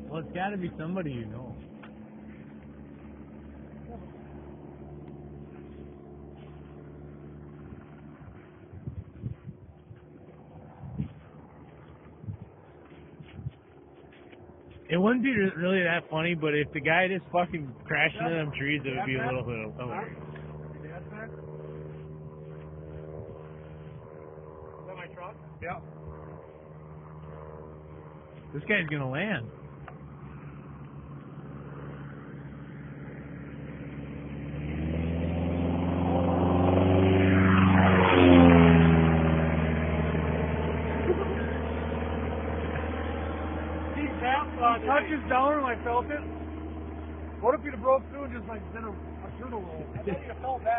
Well, it's got to be somebody you know. It wouldn't be really that funny, but if the guy just fucking crashed into them trees, it would be a little bit hilarious. Is that my truck? Yeah. This guy's gonna land. Touches down and I felt it. What if you'd have broke through and just like did a turtle roll? I thought you felt that.